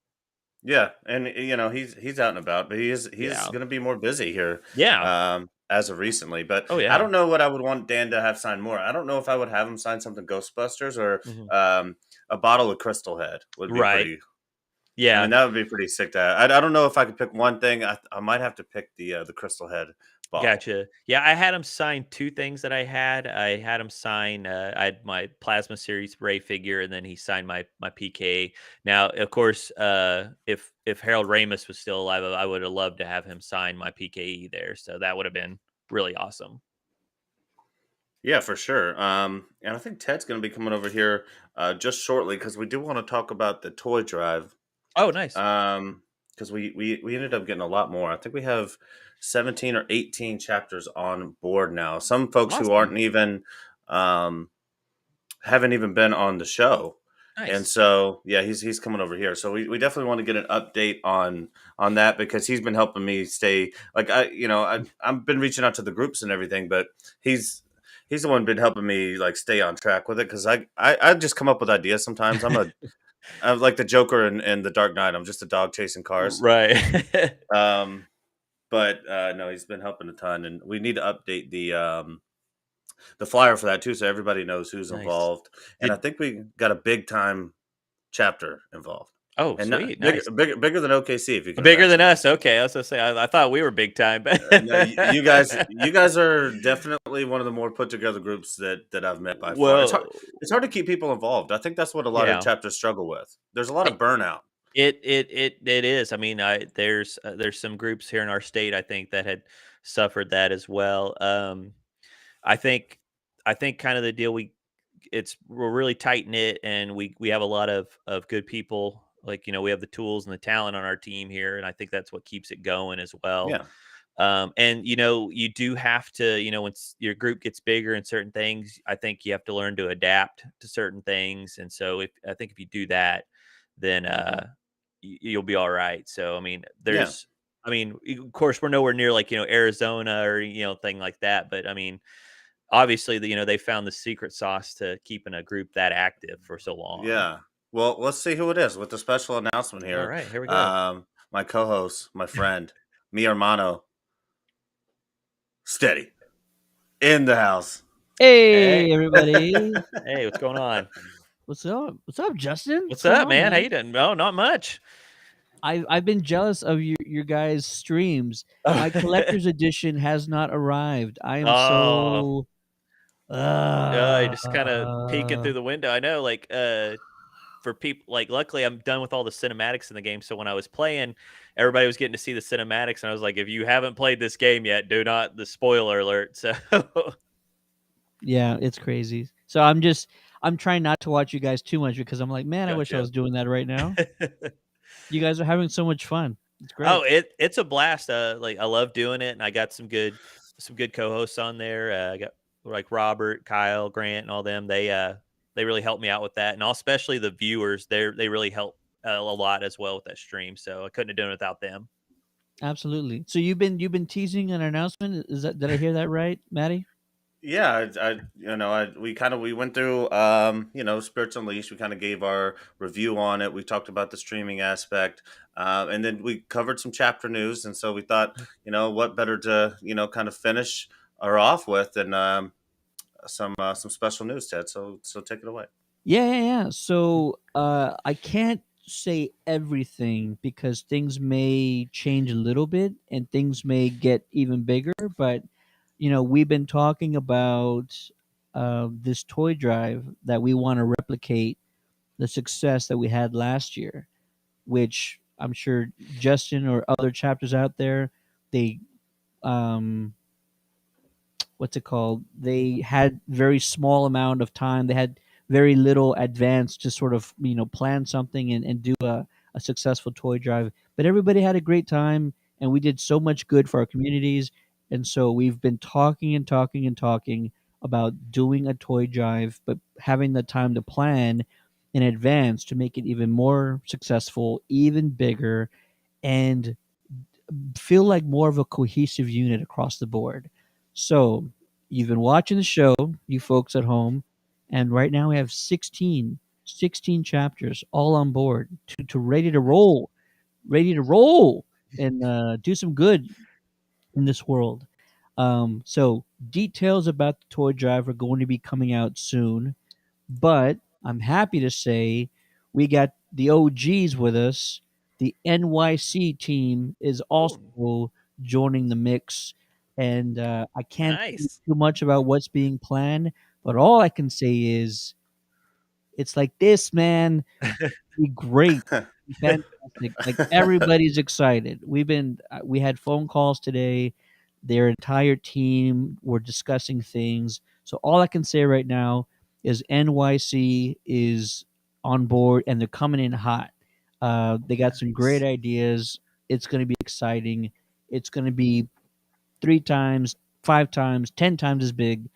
Yeah, and he's out and about, but he's Yeah. going to be more busy here Yeah. as of recently. But Oh I yeah. don't know what I would want Dan to have signed more. I don't know if I would have him sign something Ghostbusters or Mhm. a bottle of Crystal Head would be Right. pretty. I Yeah. mean, that would be pretty sick. I don't know if I could pick one thing. I might have to pick the Crystal Head bottle. Gotcha. Yeah, I had him sign 2 things that I had. I had him sign, I had my Plasma Series Ray figure, and then he signed my PK. Now, of course, if Harold Ramis was still alive, I would have loved to have him sign my PKE there. So that would have been really awesome. Yeah, for sure. And I think Ted's going to be coming over here just shortly because we do want to talk about the toy drive. Oh, nice. Because we ended up getting a lot more. I think we have 17 or 18 chapters on board now. Some folks who Awesome. aren't even haven't even been on the show. And Nice. so yeah, he's coming over here. So we definitely want to get an update on that because he's been helping me stay like I've been reaching out to the groups and everything, but he's the one been helping me like stay on track with it because I just come up with ideas sometimes. I'm like the Joker in the Dark Knight. I'm just a dog chasing cars. Right. Um, but no, he's been helping a ton, and we need to update the flyer for that too, so everybody knows who's Nice. involved. And I Did think we got a big time chapter involved, Oh, and not, sweet. Nice. bigger than OKC if you can Bigger than imagine. us. Okay, I was gonna say I thought we were big time, but No, you guys are definitely one of the more put together groups that I've met by far. well, It's hard to keep people involved. I think that's what a lot of yeah. chapters struggle with. There's a lot I- of burnout. it is. I mean, there's some groups here in our state I think that had suffered that as well. I think kind of the deal we're really tight knit, and we have a lot of good people. Like, we have the tools and the talent on our team here, and I think that's what keeps it going as well. Yeah, And you do have to, when your group gets bigger and certain things, I think you have to learn to adapt to certain things. And so if you do that, then you'll be all right. So I mean, yeah. of course, we're nowhere near like Arizona or thing like that. But I mean, obviously, they found the secret sauce to keeping a group that active for so long. Yeah. Well, let's see who it is with the special announcement All here. right, here we go. My co-host, my friend, mi hermano, steady in the house. Hey, Hey everybody. hey, what's going on? What's up? What's up, Justin? What's What's going up, on, man? How man? you doing? No, not much. I've been jealous of your guys' streams. My collector's edition has not arrived. I am Oh, so you're just kind of peeking through the window. I know, like, for people, like, luckily I'm done with all the cinematics in the game. So when I was playing, everybody was getting to see the cinematics, and I was like, if you haven't played this game yet, do not the spoiler alert. So yeah, it's crazy. So I'm trying not to watch you guys too much because I'm like, man, I wish I gotcha. was doing that right now. You guys are having so much fun. It's Oh, great. it's a blast. Like, I love doing it, and I got some good co-hosts on there. I got like Robert, Kyle, Grant, and all them. They really helped me out with that, and especially the viewers. They really help a lot as well with that stream. So I couldn't have done it without them. Absolutely. So you've been teasing an announcement. Is that, did I hear that right, Maddie? Yeah, we went through Spirits Unleashed. We kind of gave our review on it. We talked about the streaming aspect, and then we covered some chapter news. And so we thought, what better to kind of finish or off with than some special news, Ted. So take it away. Yeah. So I can't say everything because things may change a little bit and things may get even bigger. But we've been talking about this toy drive that we want to replicate the success that we had last year, which I'm sure Justin or other chapters out there, they um what's it called, they had very small amount of time, they had very little advance to sort of plan something and do a successful toy drive, but everybody had a great time and we did so much good for our communities. And so we've been talking and talking and talking about doing a toy drive, but having the time to plan in advance to make it even more successful, even bigger, and feel like more of a cohesive unit across the board. So you've been watching the show, you folks at home, and right now we have 16 chapters all on board to ready to roll. ready to roll and do some good in this world. So details about the toy drive are going to be coming out soon, but I'm happy to say we got the OGs with us. The NYC team is Oh, also joining the mix, and I can't say nice. too much about what's being planned, but all I can say is it's like this, man. Be great, be fantastic. Like everybody's excited. We had phone calls today. Their entire team were discussing things. So all I can say right now is NYC is on board and they're coming in hot. They got some great Nice. ideas. It's going to be exciting. It's going to be 3 times, 5 times, 10 times as big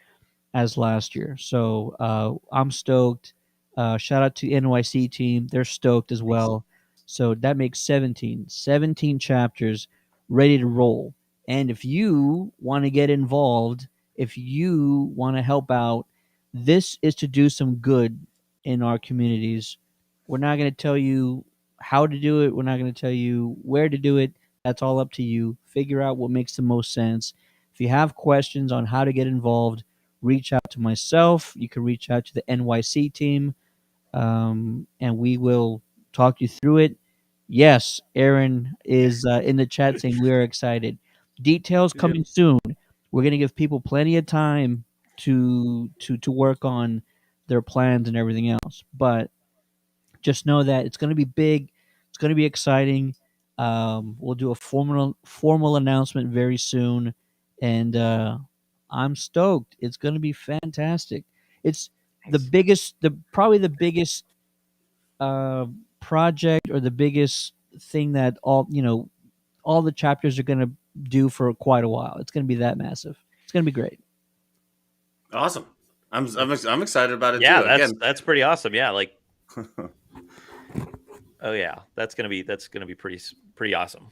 as last year. So I'm stoked. Shout out to NYC team. They're stoked as Nice. well. So that makes 17 chapters ready to roll. And if you want to get involved, if you want to help out, this is to do some good in our communities. We're not going to tell you how to do it. We're not going to tell you where to do it. That's all up to you. Figure out what makes the most sense. If you have questions on how to get involved, reach out to myself. You can reach out to the NYC team, and we will talk you through it. Yes, Aaron is in the chat saying we are excited. Details Yep. coming soon. We're going to give people plenty of time to work on their plans and everything else. But just know that it's going to be big. It's going to be exciting. We'll do a formal announcement very soon, and I'm stoked. It's going to be fantastic. It's the Nice. biggest, probably the biggest uh, project or the biggest thing that all the chapters are going to do for quite a while. It's going to be that massive. It's going to be great. Awesome. I'm excited about it Yeah, too. Again, that's pretty awesome. Yeah, like oh yeah, that's gonna be pretty awesome.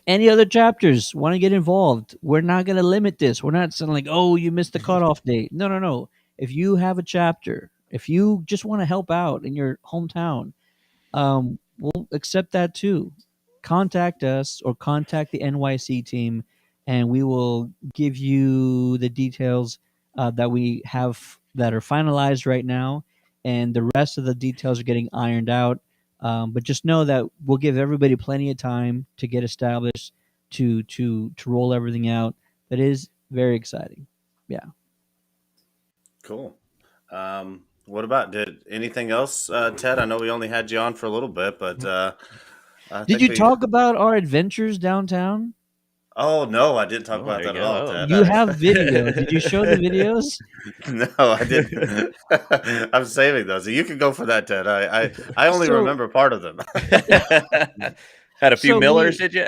Any other chapters want to get involved, we're not going to limit this. We're not saying like, oh, you missed the cutoff date. No, no, no. If you have a chapter, if you just want to help out in your hometown, we'll accept that too. Contact us or contact the NYC team, and we will give you the details that we have that are finalized right now, and the rest of the details are getting ironed out. But just know that we'll give everybody plenty of time to get established, to roll everything out. That is very exciting. Yeah. cool. What about did anything else, Ted? I know we only had you on for a little bit, but I Did think you we. talk about our adventures downtown? Oh no, I didn't talk Oh, about there you that at all, go. Oh, Ted. You have video. Did you show the videos? No, I didn't. I'm saving those. You can go for that, Ted. I only So remember part of them. Had a few so Millers, we did you?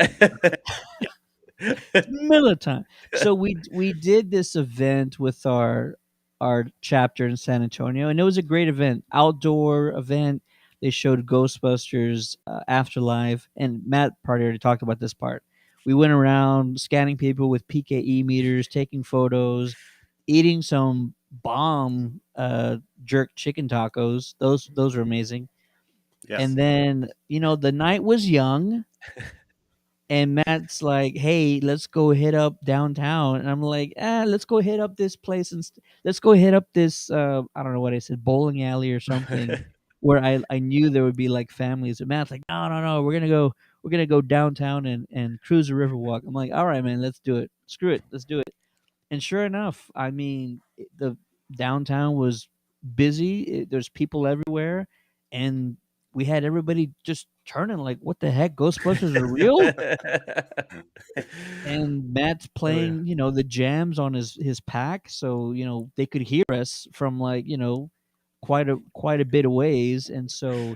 Miller time. So we did this event with our chapter in San Antonio, and it was a great event, outdoor event. They showed Ghostbusters Afterlife, and Matt probably already talked about this part. We went around scanning people with PKE meters, taking photos, eating some bomb jerk chicken tacos. Those were amazing. Yes. And then the night was young and Matt's like, "Hey, let's go hit up downtown." And I'm like, let's go hit up this place and let's go hit up this I don't know what I said, bowling alley or something, where I knew there would be like families." And Matt's like, "No, no, no, we're gonna go downtown and cruise the Riverwalk." I'm like, "All right, man, let's do it. Screw it, let's do it." And sure enough, I mean, the downtown was busy. There's people everywhere, and we had everybody just turning like, "What the heck? Ghostbusters are real?" And Matt's Oh, yeah. playing, the jams on his pack, so they could hear us from like quite a bit of ways, and so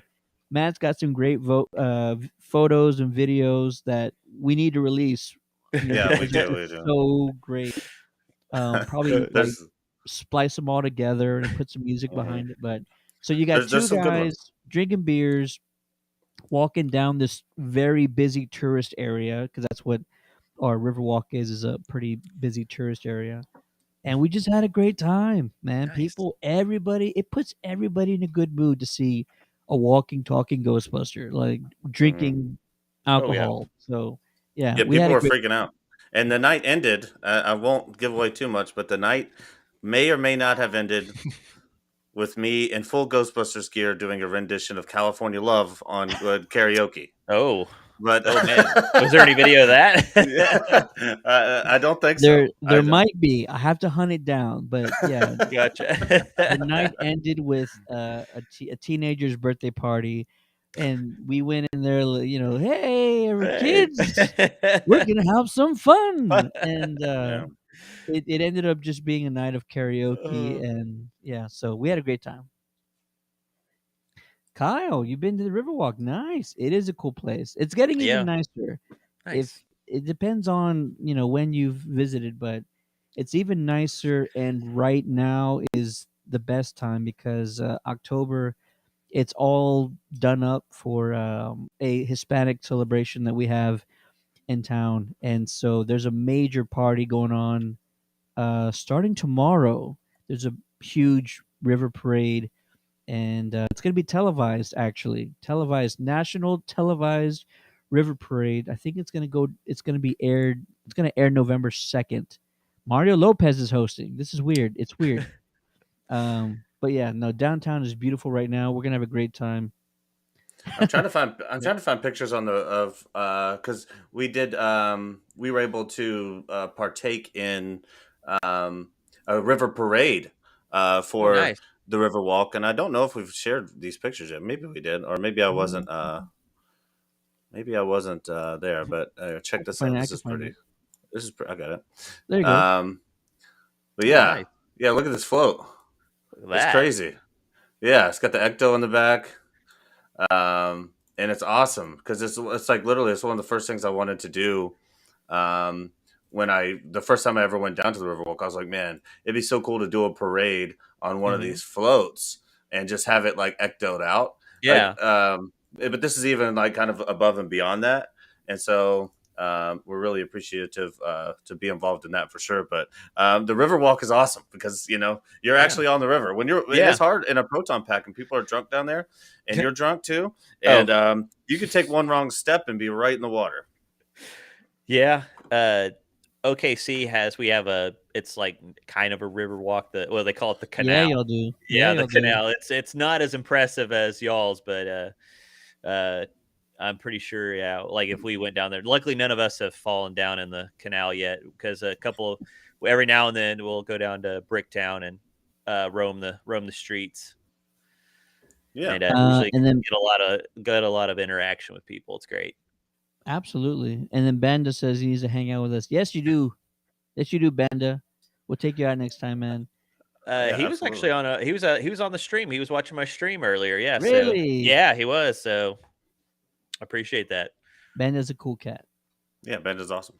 Matt's got some great photos and videos that we need to release, Yeah, we because they're do. just We do. so great. Probably like There's splice them all together and put some music Uh-huh. behind it. But so you got there's two some good ones. guys drinking beers, walking down this very busy tourist area because that's what our Riverwalk is a pretty busy tourist area. And we just had a great time, man. Nice. Everybody, it puts everybody in a good mood to see a walking, talking Ghostbuster, like Mhm. drinking Oh yeah. alcohol. So yeah, Yeah, we had people a were great. freaking out. And the night ended. I won't give away too much, but the night may or may not have ended with me in full Ghostbusters gear doing a rendition of California Love on karaoke. Oh. But Oh man. Was there any video of that? yeah, I don't think There so. there might be. I have to hunt it down, but yeah, Gotcha. the night ended with a teenager's birthday party, and we went in there, hey, Hey. kids, we're gonna have some fun, and Yeah. it ended up just being a night of karaoke, Uh, and yeah, so we had a great time. Kyle, you've been to the Riverwalk? Nice. It is a cool place. It's getting even yeah. nicer. If Nice. it depends on when you've visited, but it's even nicer. And right now is the best time because October, it's all done up for a Hispanic celebration that we have in town, and so there's a major party going on starting tomorrow. There's a huge river parade, and it's going to be televised. Actually, televised, national televised river parade. I think it's going to go. It's going to be aired. It's going to air November 2nd. Mario Lopez is hosting. This is weird. It's weird. But yeah, no, downtown is beautiful right now. We're gonna have a great time. I'm trying to find pictures on the of because we were able to partake in a river parade Oh for nice. the river walk, and I don't know if we've shared these pictures yet. Maybe we did, or maybe I wasn't. Maybe I wasn't there. But I check can this find out. it. I can find it. I got There you it. go. But Oh yeah, nice. yeah. Look at this float. Look at It's that. crazy. Yeah, it's got the ecto in the back. And it's awesome because it's like literally it's one of the first things I wanted to do. Um, when the first time I ever went down to the Riverwalk, I was like, man, it'd be so cool to do a parade on one of Hmm. these floats and just have it like ectoed out. Yeah. Like, but this is even like kind of above and beyond that, and so. We're really appreciative to be involved in that for sure. But the Riverwalk is awesome because you're Yeah. actually on the river. It Yeah. is hard in a proton pack and people are drunk down there and you're drunk too, Oh and you could take one wrong step and be right in the water. yeah. OKC we have it's like kind of a river walk. They call it the Yeah, canal. y'all do. Yeah, Yeah, the y'all do. canal. It's not as impressive as y'all's, but uh, I'm pretty sure. Yeah, like if we went down there, luckily none of us have fallen down in the canal yet because every now and then we'll go down to Bricktown and roam the streets, Yeah, and usually And then get a lot of interaction with people. It's great. absolutely. And then Banda says he needs to hang out with us. Yes, you do. Yes, you do, Banda. We'll take you out next time, man. yeah, He was actually absolutely. he was on the stream. He was watching my stream earlier. Yeah, so Really? yeah, he was. So I appreciate that. Banda's a cool cat. Yeah, Bend is awesome.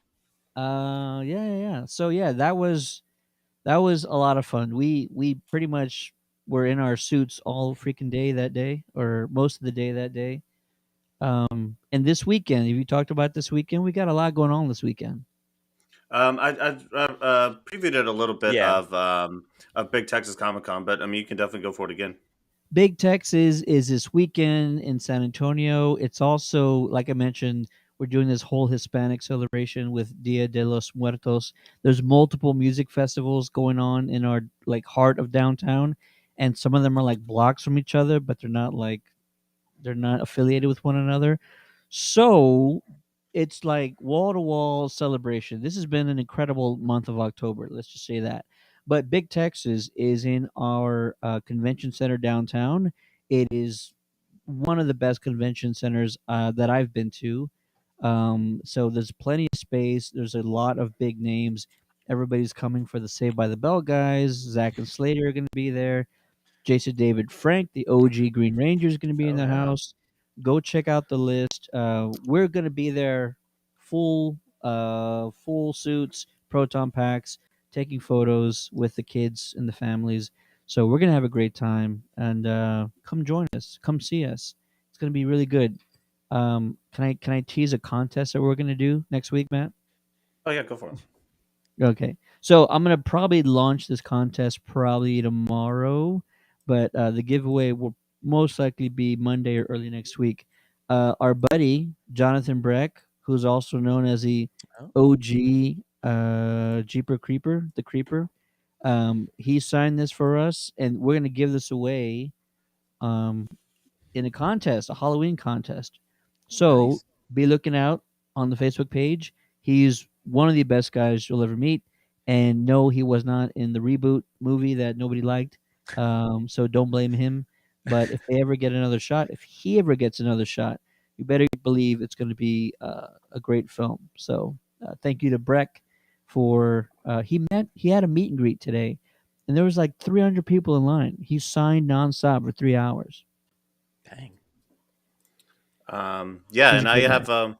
Yeah. So yeah, that was a lot of fun. We pretty much were in our suits all freaking day that day, or most of the day that day. And this weekend, have you talked about this weekend? We got a lot going on this weekend. I previewed it a little bit Yeah. of Big Texas Comic Con, but I mean you can definitely go for it again. Big Tex is this weekend in San Antonio. It's also, like I mentioned, we're doing this whole Hispanic celebration with Dia de los Muertos. There's multiple music festivals going on in our like heart of downtown, and some of them are like blocks from each other, but they're not affiliated with one another. So it's like wall to wall celebration. This has been an incredible month of October. Let's just say that. But Big Texas is in our convention center downtown. It is one of the best convention centers that I've been to. So there's plenty of space. There's a lot of big names. Everybody's coming for the Saved by the Bell guys. Zach and Slater are going to be there. Jason David Frank, the OG Green Ranger, is going to be in Oh the yeah. house. Go check out the list. We're going to be there, full suits, proton packs, taking photos with the kids and the families. So we're going to have a great time, and come join us. Come see us. It's going to be really good. Can I tease a contest that we're going to do next week, Matt? Oh yeah, go for it. Okay. So I'm gonna probably launch this contest probably tomorrow, but the giveaway will most likely be Monday or early next week. our buddy Jonathan Breck, who's also known as the Oh. OG Jeeper Creeper, the Creeper. He signed this for us, and we're gonna give this away um, in a contest, a Halloween contest. So Nice. be looking out on the Facebook page. He's one of the best guys you'll ever meet. And no, he was not in the reboot movie that nobody liked. So don't blame him. But if they ever get another shot, if he ever gets another shot, you better believe it's going to be a great film. So thank you to Breck for he had a meet and greet today, and there was like 300 people in line. He signed nonstop for 3 hours. Dang. Yeah, He's and a I good have guy.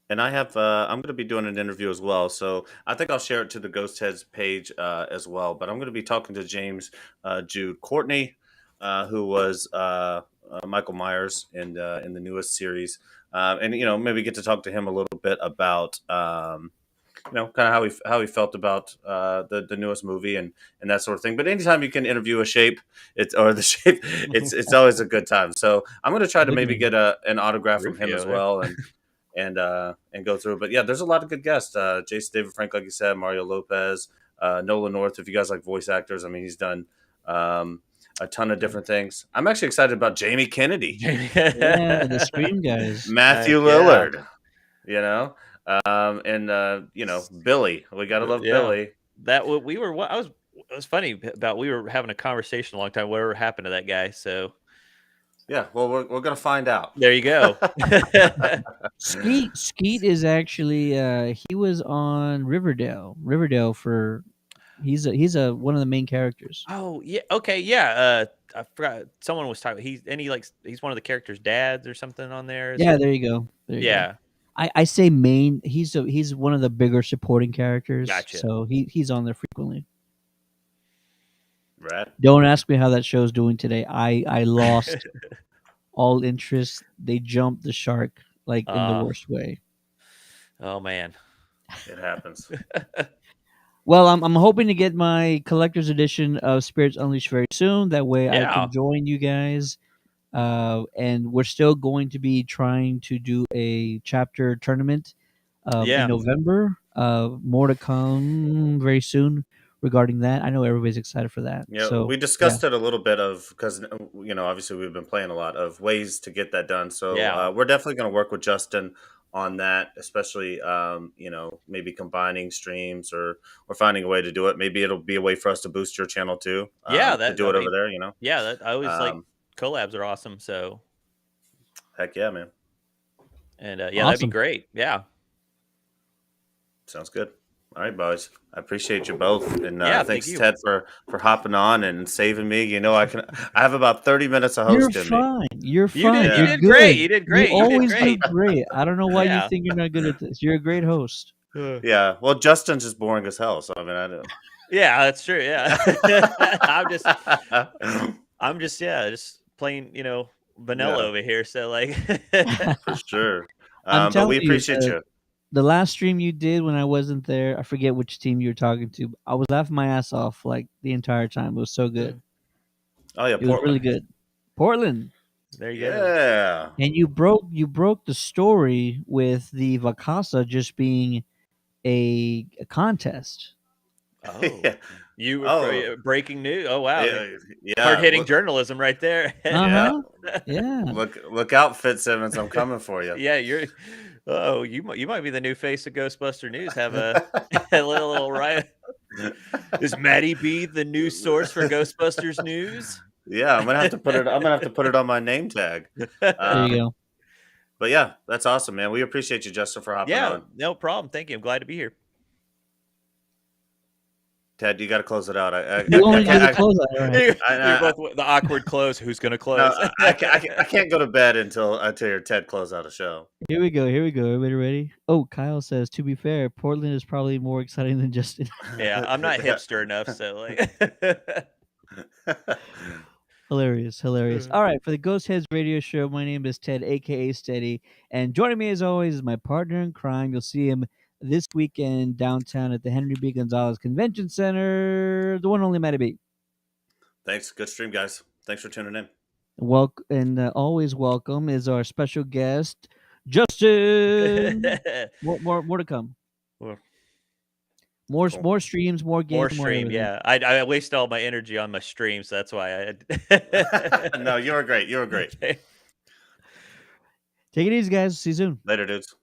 I'm going to be doing an interview as well, so I think I'll share it to the Ghostheads page as well. But I'm going to be talking to James Jude Courtney, who was Michael Myers in the newest series, and maybe get to talk to him a little bit about kind of how he felt about the newest movie and that sort of thing. But anytime you can interview a shape, the shape, it's always a good time. So I'm going to try to Look at maybe him. get an autograph from him as Rufio there. well and go through. But yeah, there's a lot of good guests. Jason David Frank, like you said, Mario Lopez, Nolan North. If you guys like voice actors, I mean, he's done a ton of different things. I'm actually excited about Jamie Kennedy, Yeah, the Scream guys. Matthew Yeah. Lillard, and Billy. We gotta love Yeah. Billy. That we were. It was funny about we were having a conversation a long time. Whatever happened to that guy? So Yeah, well, we're gonna find out. there you go. Skeet is actually he was on Riverdale for he's a one of the main characters. Oh yeah. Okay. Yeah. I forgot. Someone was talking. He's one of the characters' dads or something on there. Yeah, there you go. There you go. Yeah. I say main. He's one of the bigger supporting characters. Gotcha. So he's on there frequently. Right. Don't ask me how that show's doing today. I lost all interest. They jumped the shark like in the worst way. Oh man. It happens. Well, I'm hoping to get my collector's edition of Spirits Unleashed very soon. That way I Yeah. can join you guys. And we're still going to be trying to do a chapter tournament Yeah. in November. More to come very soon regarding that. I know everybody's excited for that. Yeah, So we discussed it a little bit because obviously we've been playing a lot of ways to get that done. So Yeah. we're definitely going to work with Justin on that, especially maybe combining streams or finding a way to do it. Maybe it'll be a way for us to boost your channel too. Yeah, to do it over there. Yeah, I always like Um, collabs are awesome. So Heck yeah, man. and yeah, that'd be Awesome. great. Yeah. Sounds good. All right, boys. I appreciate you both, and Yeah, thanks, thank you. Ted, for hopping on and saving me. I have about 30 minutes of you're host in me. fine. You're You fine. did. You're You did good. great. You did great. You You did always great. do great. I don't know why Yeah. you think you're not good at this. You're a great host. Yeah. Well, Justin's just boring as hell. So I mean, I don't. Yeah, that's true. Yeah. I'm just just plain, vanilla Yeah. over here. So like For sure. I'm But we telling you, appreciate you. the last stream you did when I wasn't there, I forget which team you were talking to. I was laughing my ass off like the entire time. It was so good. Oh yeah, It was really Portland. good. Portland. there you go. Yeah. And you broke the story with the Vakasa just being a contest. Oh. Yeah. You were Oh. breaking news. Oh wow. Yeah. Hard hitting Look, journalism right there. Uh-huh. Yeah. look out, Fitzsimmons. I'm coming for you. Yeah, you might be the new face of Ghostbuster News. Have a little riot. Is Maddie B the new source for Ghostbusters News? Yeah, I'm gonna have to put it on my name tag. There you go. But yeah, that's awesome, man. We appreciate you, Justin, for hopping Yeah, on. no problem. Thank you. I'm glad to be here. Ted, you got to close it out. You only do the can't- close out, right? You're both the awkward close. Who's gonna close? No, I can't go to bed until your Ted close out a show. Here we go. Everybody ready? Oh, Kyle says, to be fair, Portland is probably more exciting than Justin. Yeah, I'm not hipster enough, so like. Hilarious. All right, for the Ghost Heads radio show, my name is Ted, aka Steady, and joining me as always is my partner in crime. You'll see him this weekend downtown at the Henry B. Gonzalez Convention Center, the one and only Matty B. Thanks. Good stream, guys. Thanks for tuning in. Always welcome is our special guest, Justin. More to come. Well, More Cool. more streams, more games, more more stream, everything. yeah. I waste all my energy on my stream, so that's why I. No, you were great. You were great. Okay. Take it easy, guys. See you soon. Later, dudes.